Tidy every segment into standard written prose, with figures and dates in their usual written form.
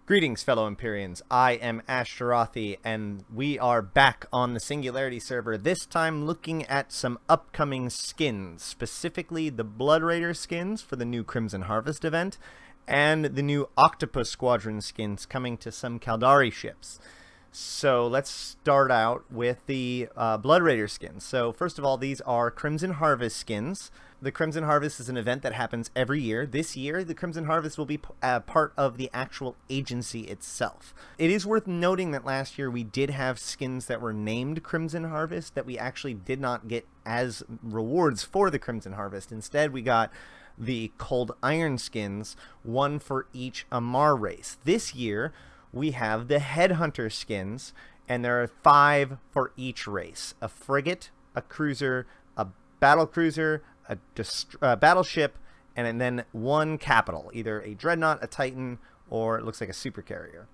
Greetings, fellow Empyreans. I am Ashtarothi, and we are back on the Singularity server, this time looking at some upcoming skins, specifically the Blood Raider skins for the new Crimson Harvest event, and the new Octopus Squadron skins coming to some Caldari ships. So let's start out with the Blood Raider skins. So first of all, these are Crimson Harvest skins. The Crimson Harvest is an event that happens every year. This year, the Crimson Harvest will be part of the actual agency itself. It is worth noting that last year we did have skins that were named Crimson Harvest that we actually did not get as rewards for the Crimson Harvest. Instead, we got the Cold Iron skins, one for each Amar race. This year, we have the Headhunter skins, and there are 5 for each race. A frigate, a cruiser, a battlecruiser, a battleship, and then 1 capital, either a dreadnought, a titan, or it looks like a supercarrier.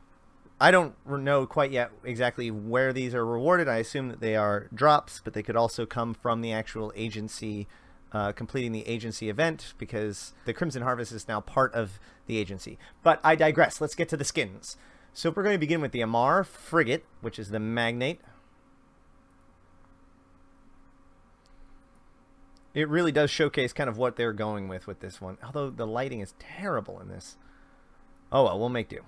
I don't know quite yet exactly where these are rewarded. I assume that they are drops, but they could also come from the actual agency, completing the agency event, because the Crimson Harvest is now part of the agency. But I digress. Let's get to the skins. So we're going to begin with the Amar frigate, which is the Magnate. It really does showcase kind of what they're going with this one. Although the lighting is terrible in this. Oh well, we'll make do.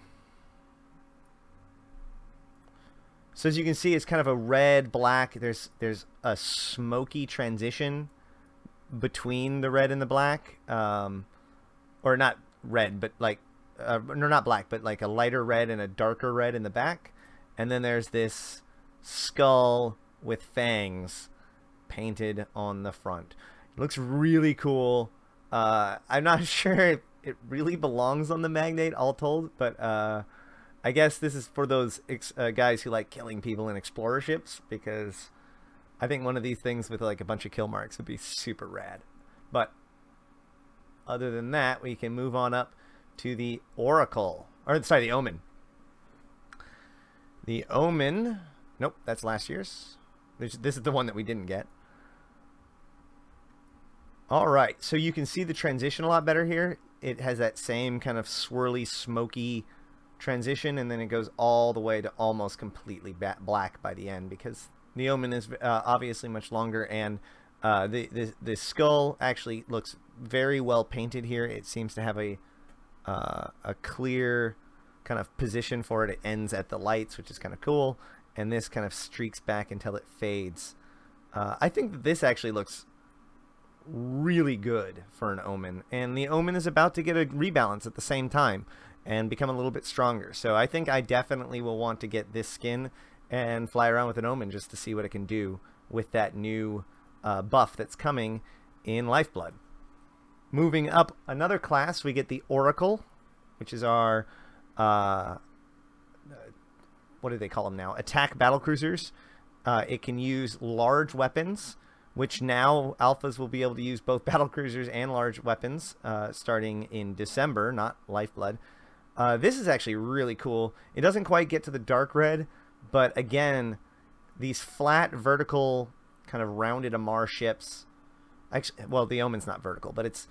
So as you can see, it's kind of a red, black. There's a smoky transition between the red and the black. Or not red, but like... no, not black, but like a lighter red and a darker red in the back. And then there's this skull with fangs painted on the front. It looks really cool. I'm not sure if it really belongs on the Magnate, all told, but I guess this is for those guys who like killing people in explorer ships, because I think one of these things with like a bunch of kill marks would be super rad. But other than that, we can move on up to the Oracle, or sorry, the Omen. The Omen, nope, that's last year's. This is the one that we didn't get. All right, so you can see the transition a lot better here. It has that same kind of swirly, smoky transition, and then it goes all the way to almost completely black by the end, because the Omen is obviously much longer, and the skull actually looks very well painted here. It seems to have a clear kind of position for it. It ends at the lights, which is kind of cool, and this kind of streaks back until it fades. I think that this actually looks really good for an Omen, and the Omen is about to get a rebalance at the same time and become a little bit stronger. So I think I definitely will want to get this skin and fly around with an Omen just to see what it can do with that new buff that's coming in Lifeblood. Moving up another class, we get the Oracle, which is our, what do they call them now? Attack battlecruisers. It can use large weapons, which now alphas will be able to use both battlecruisers and large weapons starting in December, not Lifeblood. This is actually really cool. It doesn't quite get to the dark red, but again, these flat, vertical, kind of rounded Amar ships. Actually, well, the Omen's not vertical, but it's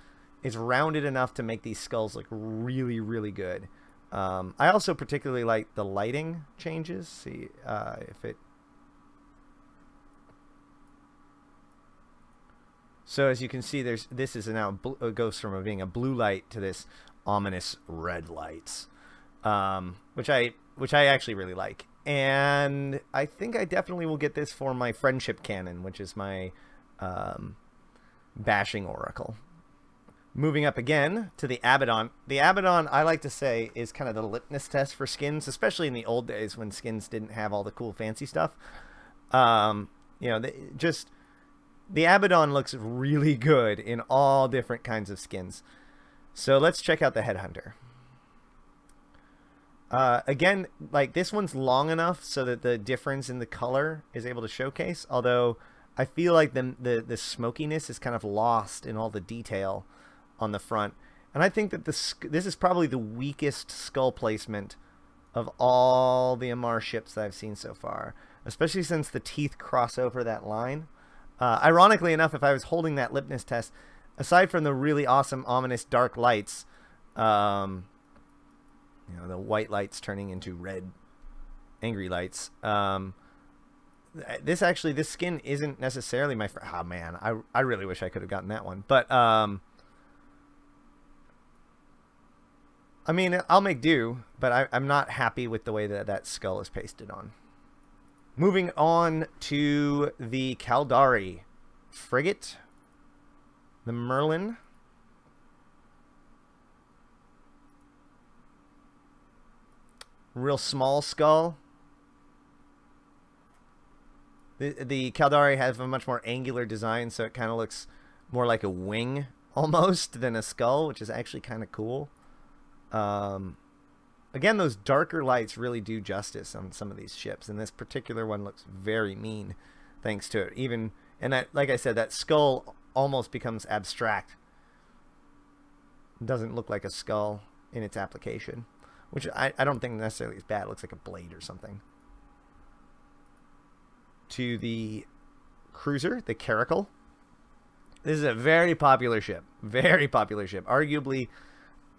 rounded enough to make these skulls look really, really good. I also particularly like the lighting changes. See if it... So as you can see, this is now goes from being a blue light to this ominous red lights, which I actually really like. And I think I definitely will get this for my friendship cannon, which is my bashing Oracle. Moving up again to the Abaddon. The Abaddon, I like to say, is kind of the litmus test for skins, especially in the old days when skins didn't have all the cool fancy stuff. You know, the Abaddon looks really good in all different kinds of skins. So let's check out the Headhunter. Again, like this one's long enough so that the difference in the color is able to showcase, although I feel like the smokiness is kind of lost in all the detail on the front. And I think that this is probably the weakest skull placement of all the Amar ships that I've seen so far, especially since the teeth cross over that line. Ironically enough, if I was holding that litmus test, aside from the really awesome, ominous dark lights, You know, the white lights turning into red angry lights. This skin isn't necessarily my oh man, I really wish I could have gotten that one, but I mean, I'll make do, but I'm not happy with the way that that skull is pasted on. Moving on to the Caldari frigate, the Merlin. Real small skull. The Caldari have a much more angular design, so it kind of looks more like a wing almost than a skull, which is actually kind of cool. Again, those darker lights really do justice on some of these ships, and this particular one looks very mean thanks to it. Even, and that, like I said, that skull almost becomes abstract. It doesn't look like a skull in its application, which I don't think necessarily is bad. It looks like a blade or something. To the cruiser, the Caracal. This is a very popular ship. Very popular ship. Arguably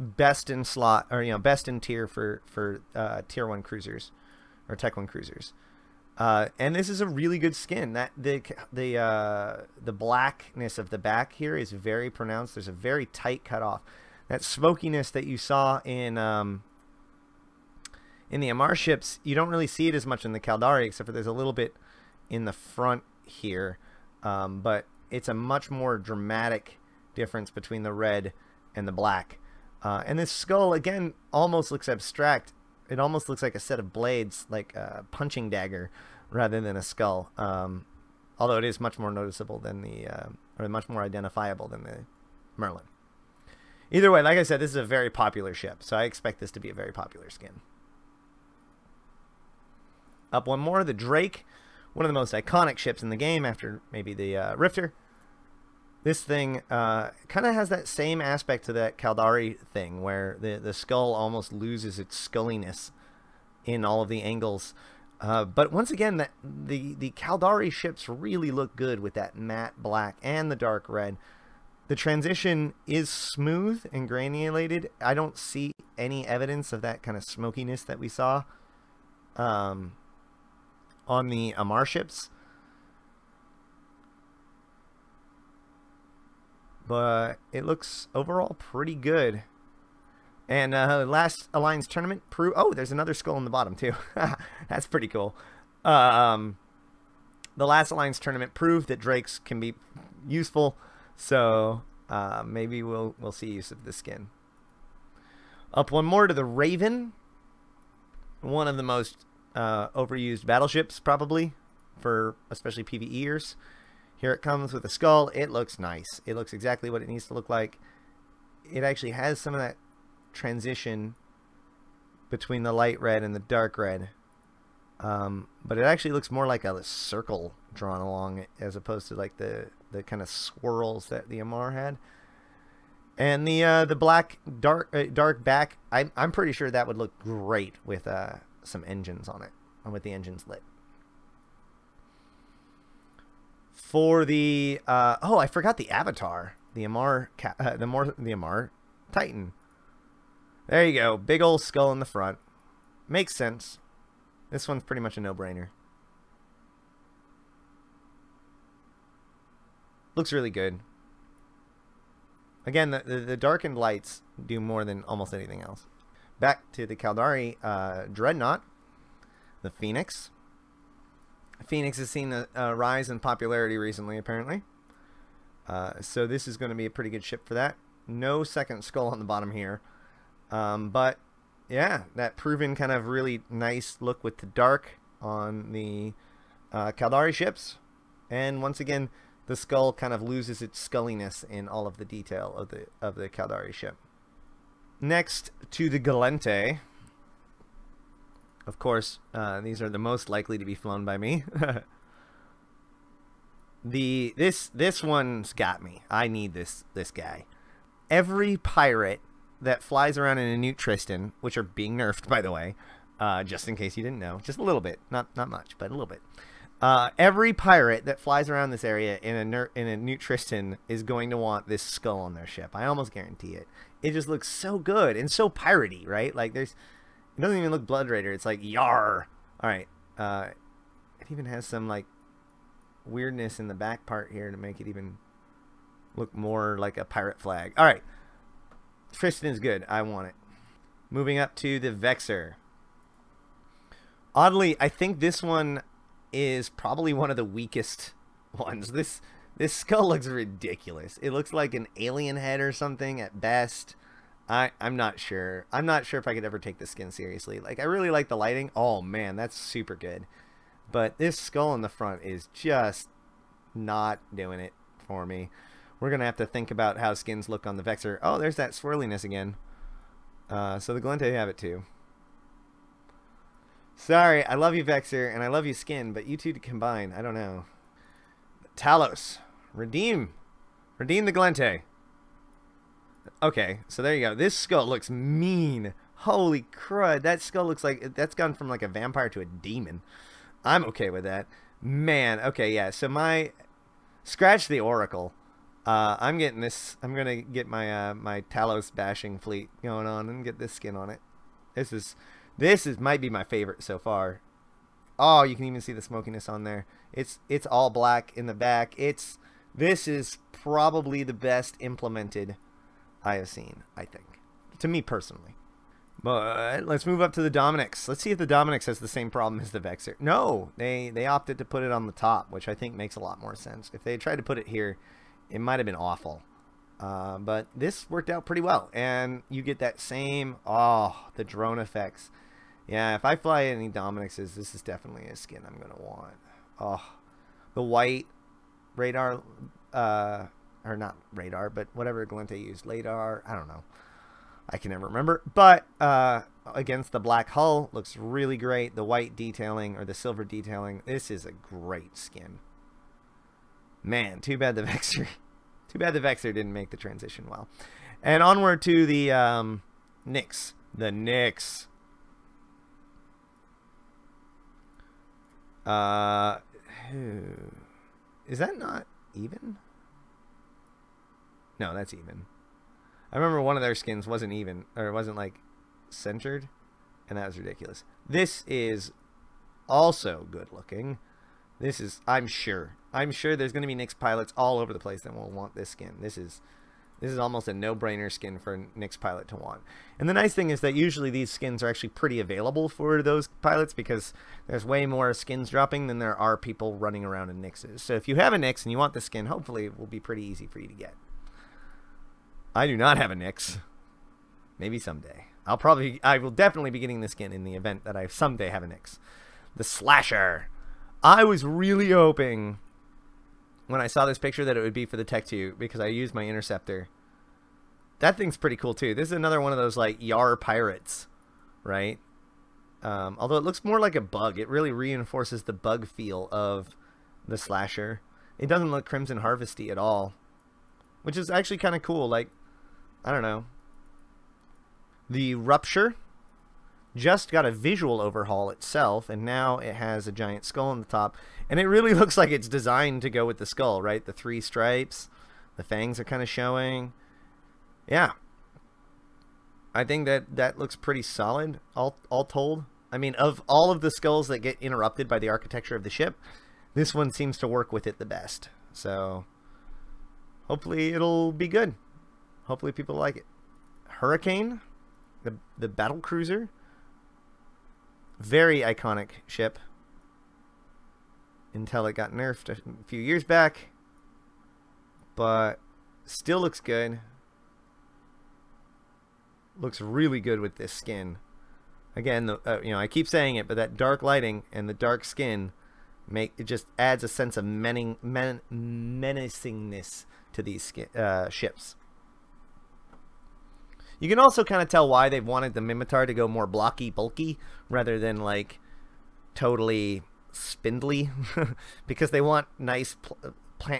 best in slot, or best in tier for tier 1 cruisers or tech 1 cruisers. And this is a really good skin. That the blackness of the back here is very pronounced. There's a very tight cutoff. That smokiness that you saw in the Amarr ships, you don't really see it as much in the Caldari, except for there's a little bit in the front here, but it's a much more dramatic difference between the red and the black. And this skull, again, almost looks abstract. It almost looks like a set of blades, like a punching dagger, rather than a skull. Although it is much more noticeable than the, or much more identifiable than the Merlin. Either way, like I said, this is a very popular ship, so I expect this to be a very popular skin. Up one more, the Drake. One of the most iconic ships in the game after maybe the Rifter. This thing kind of has that same aspect to that Caldari thing, where the skull almost loses its sculliness in all of the angles. But once again, the Caldari ships really look good with that matte black and the dark red. The transition is smooth and granulated. I don't see any evidence of that kind of smokiness that we saw on the Amarr ships, but it looks overall pretty good. And last Alliance tournament oh, there's another skull in the bottom too. That's pretty cool. The last Alliance tournament proved that Drakes can be useful, so maybe we'll see use of the skin. Up one more to the Raven, one of the most overused battleships probably for especially PvEers. Here it comes with a skull. It looks nice. It looks exactly what it needs to look like. It actually has some of that transition between the light red and the dark red, but it actually looks more like a circle drawn along, as opposed to like the kind of swirls that the Amarr had. And the black dark back, I'm pretty sure that would look great with some engines on it, and with the engines lit. For the oh, I forgot the avatar, the Amarr the Amarr Titan. There you go, big old skull in the front. Makes sense. This one's pretty much a no-brainer. Looks really good. Again, the darkened lights do more than almost anything else. Back to the Caldari Dreadnought, the Phoenix. Phoenix has seen a rise in popularity recently, apparently. So this is going to be a pretty good ship for that. No second skull on the bottom here. But, yeah, that proven kind of really nice look with the dark on the Caldari ships. And once again, the skull kind of loses its sculliness in all of the detail of the Caldari ship. Next to the Galente. Of course, these are the most likely to be flown by me. This one's got me. I need this guy. Every pirate that flies around in a Newt Tristan, which are being nerfed, by the way, just in case you didn't know, just a little bit, not much, but a little bit. Every pirate that flies around this area in a Newt Tristan is going to want this skull on their ship. I almost guarantee it. It just looks so good and so piratey, right? Like It doesn't even look Blood Raider. It's like, yar. Alright. It even has some, like, weirdness in the back part here to make it even look more like a pirate flag. Alright. Tristan is good. I want it. Moving up to the Vexer. Oddly, I think this one is probably one of the weakest ones. This skull looks ridiculous. It looks like an alien head or something at best. I'm not sure. I'm not sure if I could ever take the skin seriously. Like, I really like the lighting. Oh, man, that's super good. But this skull in the front is just not doing it for me. We're going to have to think about how skins look on the Vexer. Oh, there's that swirliness again. So the Glente have it too. Sorry, I love you, Vexer, and I love you, Skin, but you two combine, I don't know. Talos. Redeem. Redeem the Glente. Okay, so there you go. This skull looks mean. Holy crud. That skull looks like... That's gone from like a vampire to a demon. I'm okay with that. Man, okay, yeah. So my... Scratch the Oracle. I'm getting this... I'm going to get my my Talos bashing fleet going on and get this skin on it. This is might be my favorite so far. Oh, you can even see the smokiness on there. It's all black in the back. This is probably the best implemented I have seen, I think. To me personally. But let's move up to the Dominix. Let's see if the Dominix has the same problem as the Vexer. No, they opted to put it on the top, which I think makes a lot more sense. If they had tried to put it here, it might have been awful. But this worked out pretty well. And you get that same, the drone effects. Yeah, if I fly any Dominixes, this is definitely a skin I'm going to want. Oh, the white radar, or not radar, but whatever Glente used, LADAR, I don't know. I can never remember. But against the black hull, looks really great. The white detailing, or the silver detailing, this is a great skin. Man, too bad the Vexer, didn't make the transition well. And onward to the Nyx. The Nyx. Is that not even? No, that's even. I remember one of their skins wasn't even, or it wasn't like centered, and that was ridiculous. This is also good looking. This is, I'm sure there's going to be Nyx pilots all over the place that will want this skin. This is almost a no-brainer skin for a Nyx pilot to want. And the nice thing is that usually these skins are actually pretty available for those pilots because there's way more skins dropping than there are people running around in Nyxes. So if you have a Nyx and you want the skin, hopefully it will be pretty easy for you to get. I do not have a Nyx. Maybe someday. I will definitely be getting the skin in the event that I someday have a Nyx. The Slasher. I was really hoping when I saw this picture that it would be for the Tech 2 because I used my Interceptor. That thing's pretty cool too. This is another one of those like Yar pirates, right? Although it looks more like a bug. It really reinforces the bug feel of the Slasher. It doesn't look Crimson Harvesty at all, which is actually kind of cool. Like, I don't know. The Rupture just got a visual overhaul itself, and now it has a giant skull on the top, and it really looks like it's designed to go with the skull, right? The 3 stripes, the fangs are kind of showing. Yeah, I think that looks pretty solid, all told. I mean, of all of the skulls that get interrupted by the architecture of the ship, this one seems to work with it the best. So hopefully it'll be good. Hopefully people like it. Hurricane, the battle cruiser. Very iconic ship until it got nerfed a few years back, but still looks good. Looks really good with this skin. Again, you know, I keep saying it, but that dark lighting and the dark skin it just adds a sense of menacingness to these ships. You can also kind of tell why they wanted the Mimitar to go more blocky, bulky, rather than like totally spindly, because they want nice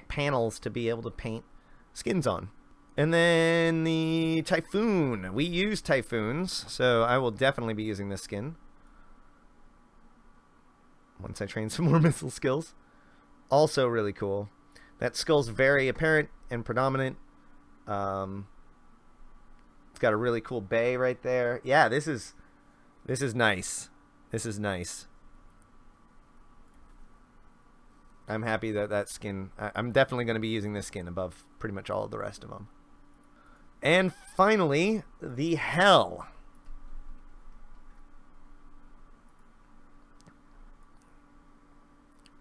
panels to be able to paint skins on. And then the Typhoon. We use Typhoons, so I will definitely be using this skin once I train some more missile skills. Also really cool. That skull's very apparent and predominant. It's got a really cool bay right there. Yeah, this is This is nice. This is nice. I'm happy that that skin... I'm definitely going to be using this skin above pretty much all of the rest of them. And finally, the Hell.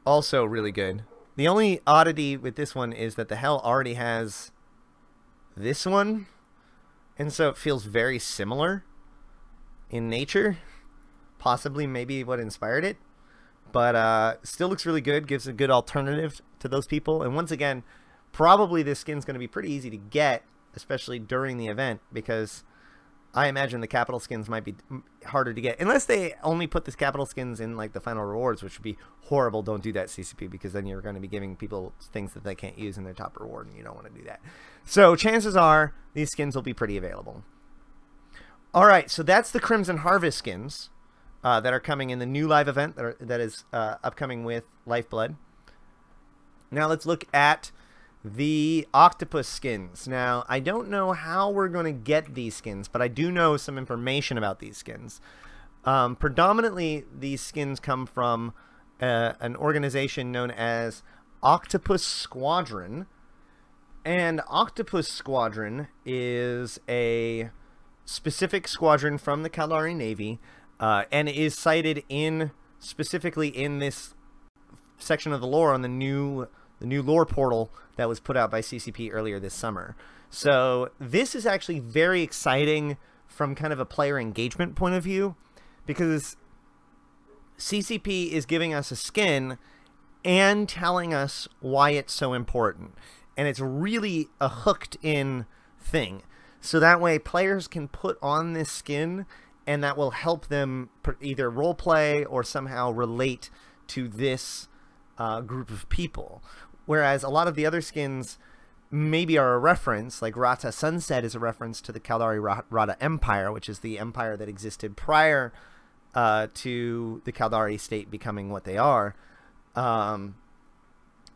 Also really good. The only oddity with this one is that the Hell already has this one. And so it feels very similar in nature. Possibly maybe what inspired it. But still looks really good. Gives a good alternative to those people. And once again, probably this skin's going to be pretty easy to get, especially during the event, because I imagine the capital skins might be harder to get. Unless they only put this capital skins in like the final rewards, which would be horrible. Don't do that, CCP, because then you're going to be giving people things that they can't use in their top reward, and you don't want to do that. So chances are these skins will be pretty available. All right, so that's the Crimson Harvest skins that are coming in the new live event that is upcoming with Lifeblood. Now let's look at the Octopus skins. Now, I don't know how we're going to get these skins, but I do know some information about these skins. Predominantly, these skins come from an organization known as Octopus Squadron. And Octopus Squadron is a specific squadron from the Caldari Navy, and is cited specifically in this section of the lore on the new lore portal that was put out by CCP earlier this summer. So this is actually very exciting from kind of a player engagement point of view, because CCP is giving us a skin and telling us why it's so important. And it's really a hooked in thing. So that way players can put on this skin, and that will help them either role play or somehow relate to this group of people. Whereas a lot of the other skins maybe are a reference, like Rata Sunset is a reference to the Caldari Rata Empire, which is the empire that existed prior to the Caldari state becoming what they are.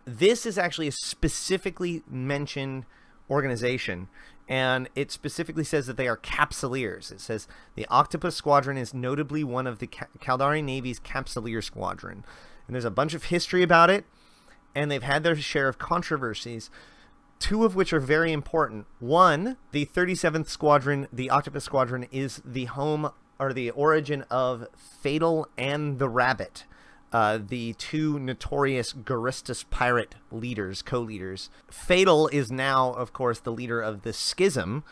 This is actually a specifically mentioned organization, and it specifically says that they are Capsuleers. It says the Octopus Squadron is notably one of the Caldari Navy's Capsuleer Squadron. And there's a bunch of history about it, and they've had their share of controversies, two of which are very important. One, the 37th Squadron, the Octopus Squadron, is the home or the origin of Fatal and the Rabbit, the two notorious Guristas pirate leaders, co-leaders. Fatal is now, of course, the leader of the Schism,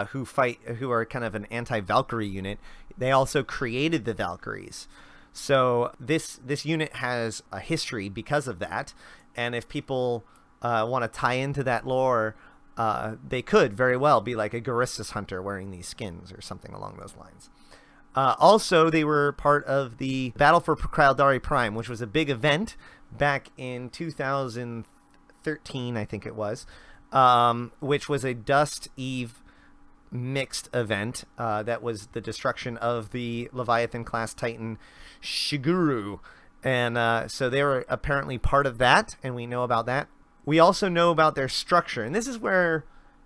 who are kind of an anti-Valkyrie unit. They also created the Valkyries. So this unit has a history because of that, and if people want to tie into that lore, they could very well be like a Guristas hunter wearing these skins or something along those lines. Also, they were part of the Battle for Caldari Prime, which was a big event back in 2013, I think it was, which was a Dust Eve mixed event that was the destruction of the Leviathan-class Titan Shiguru. And so they were apparently part of that, and we know about that. We also know about their structure, and this is where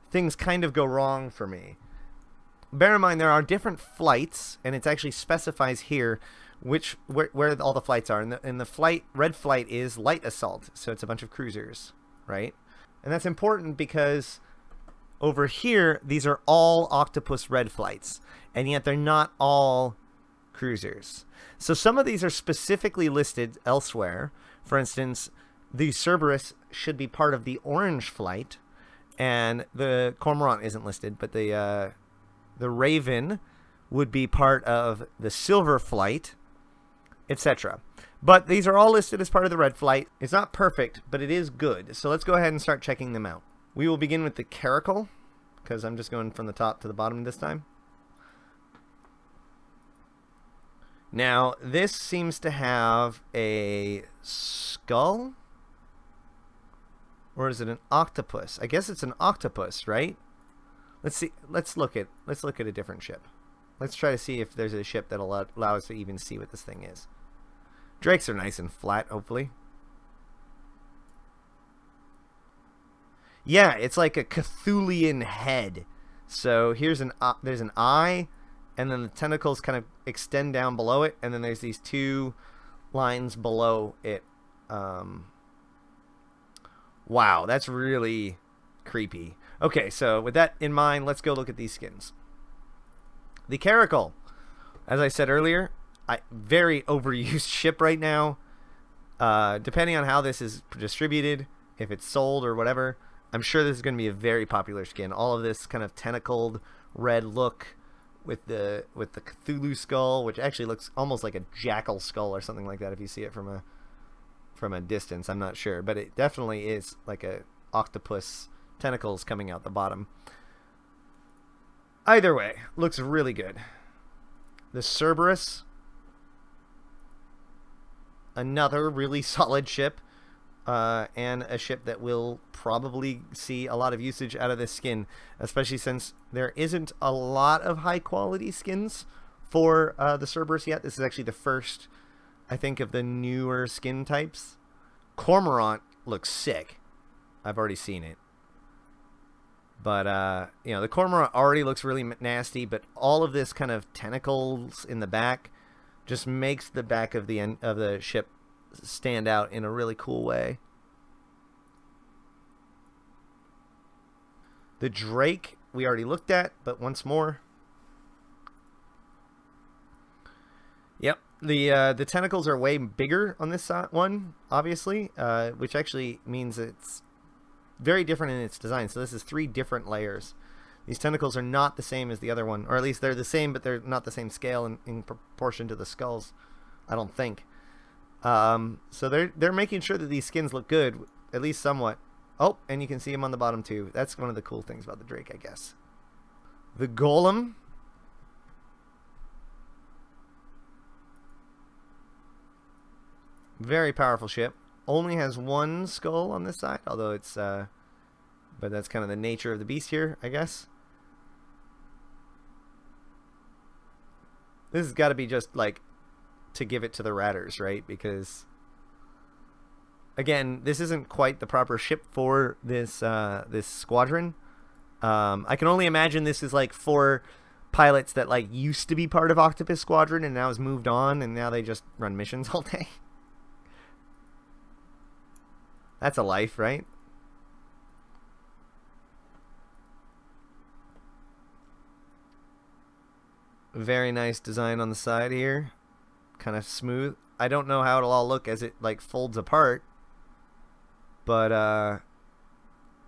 things kind of go wrong for me. Bear in mind, there are different flights, and it actually specifies here where all the flights are. And the red flight is light assault, so it's a bunch of cruisers, right? And that's important because over here, these are all Octopus red flights, and yet they're not all cruisers. So some of these are specifically listed elsewhere. For instance, the Cerberus should be part of the orange flight, and the Cormorant isn't listed, but the Raven would be part of the silver flight, etc. But these are all listed as part of the red flight. It's not perfect, but it is good. So let's go ahead and start checking them out. We will begin with the Caracal, because I'm just going from the top to the bottom this time. Now, this seems to have a skull, or is it an octopus? I guess it's an octopus, right? Let's see. Let's look at a different ship. Let's try to see if there's a ship that'll allow us to even see what this thing is. Drakes are nice and flat, hopefully. Yeah, it's like a Cthulian head. So here's there's an eye, and then the tentacles kind of extend down below it, and then there's these two lines below it. Wow, that's really creepy. Okay, so with that in mind, let's go look at these skins. The Caracal, as I said earlier, very overused ship right now. Depending on how this is distributed, if it's sold or whatever, I'm sure this is going to be a very popular skin. All of this kind of tentacled red look with the Cthulhu skull, which actually looks almost like a jackal skull or something like that if you see it from a distance. I'm not sure, but it definitely is like a octopus tentacles coming out the bottom. Either way, looks really good. The Cerberus, another really solid ship, and a ship that will probably see a lot of usage out of this skin, especially since there isn't a lot of high quality skins for the Cerberus yet. This is actually the first, I think, of the newer skin types. Cormorant looks sick. I've already seen it. But, you know, the Cormorant already looks really nasty, but all of this kind of tentacles in the back just makes the back of the end of the ship stand out in a really cool way. The Drake we already looked at, but once more. Yep, the tentacles are way bigger on this one, obviously, which actually means it's very different in its design. So this is 3 different layers. These tentacles are not the same as the other one, or at least they're the same, but they're not the same scale in proportion to the skulls, I don't think. So they're making sure that these skins look good, at least somewhat. Oh, and you can see them on the bottom too. That's one of the cool things about the Drake, I guess. The Golem. Very powerful ship. Only has 1 skull on this side, although it's but that's kind of the nature of the beast here, I guess. This has got to be just like to give it to the Ratters, right? Because again, this isn't quite the proper ship for this this squadron. I can only imagine this is like for pilots that like used to be part of Octopus Squadron and now has moved on, and now they just run missions all day. That's a life, right? Very nice design on the side here. Kind of smooth. I don't know how it'll all look as it like folds apart, but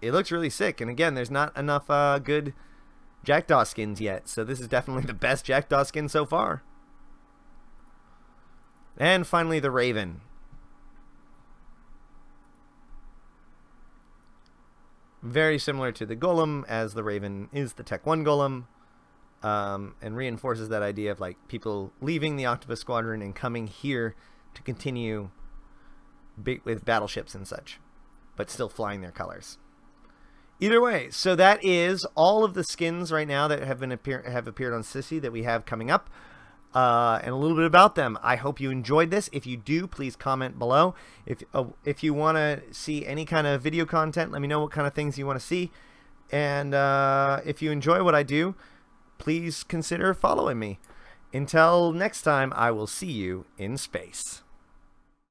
it looks really sick. And again, there's not enough good Jackdaw skins yet, so this is definitely the best Jackdaw skin so far. And finally, the Raven. Very similar to the Golem, as the Raven is the Tech 1 Golem, and reinforces that idea of like people leaving the Octopus Squadron and coming here to continue with battleships and such, but still flying their colors. Either way, so that is all of the skins right now that have appeared on Sissy that we have coming up. And a little bit about them. I hope you enjoyed this. If you do, please comment below. If you want to see any kind of video content, let me know what kind of things you want to see. And if you enjoy what I do, please consider following me. Until next time, I will see you in space.